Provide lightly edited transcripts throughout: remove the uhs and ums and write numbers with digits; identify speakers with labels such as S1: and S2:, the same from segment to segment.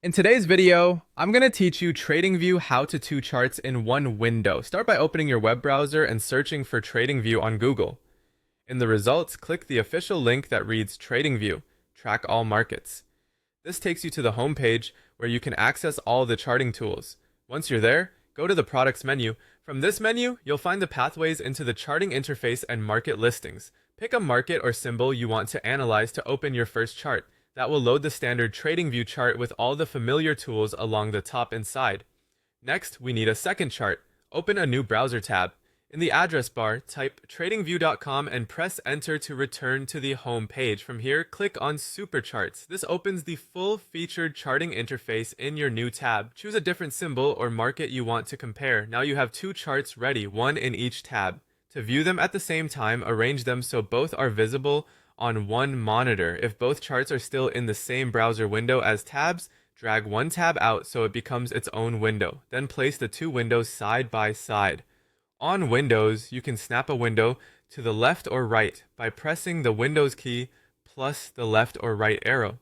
S1: In today's video, I'm going to teach you Tradingview how to two charts in one window. Start by opening your web browser and searching for Tradingview on Google. In the results, click the official link that reads Tradingview, Track All Markets. This takes you to the home page where you can access all the charting tools. Once you're there, go to the Products menu. From this menu, you'll find the pathways into the charting interface and market listings. Pick a market or symbol you want to analyze to open your first chart. That will load the standard TradingView chart with all the familiar tools along the top and side. Next, we need a second chart. Open a new browser tab. In the address bar, type tradingview.com and press enter to return to the home page. From here, click on Super Charts. This opens the full-featured charting interface in your new tab. Choose a different symbol or market you want to compare. Now you have two charts ready, one in each tab. To view them at the same time, arrange them so both are visible on one monitor. If both charts are still in the same browser window as tabs, drag one tab out so it becomes its own window. Then place the two windows side by side. On Windows, you can snap a window to the left or right by pressing the Windows key plus the left or right arrow.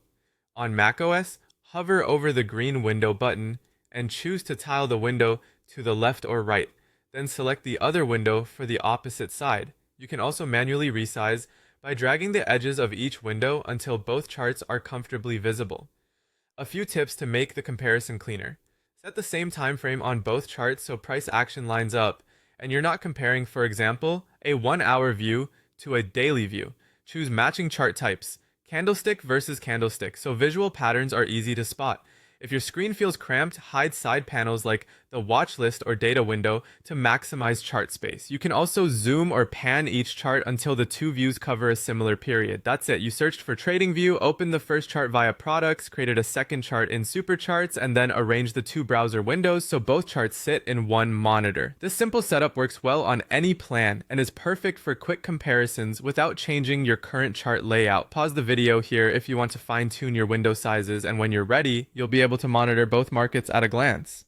S1: On macOS, hover over the green window button and choose to tile the window to the left or right. Then select the other window for the opposite side. You can also manually resize by dragging the edges of each window until both charts are comfortably visible. A few tips to make the comparison cleaner. Set the same time frame on both charts so price action lines up, and you're not comparing, for example, a 1-hour view to a daily view. Choose matching chart types, candlestick versus candlestick, so visual patterns are easy to spot. If your screen feels cramped, hide side panels like the watch list or data window to maximize chart space. You can also zoom or pan each chart until the two views cover a similar period. That's it. You searched for TradingView, opened the first chart via Products, created a second chart in Super Charts, and then arranged the two browser windows so both charts sit in one monitor. This simple setup works well on any plan and is perfect for quick comparisons without changing your current chart layout. Pause the video here if you want to fine-tune your window sizes, and when you're ready, you'll be able to monitor both markets at a glance.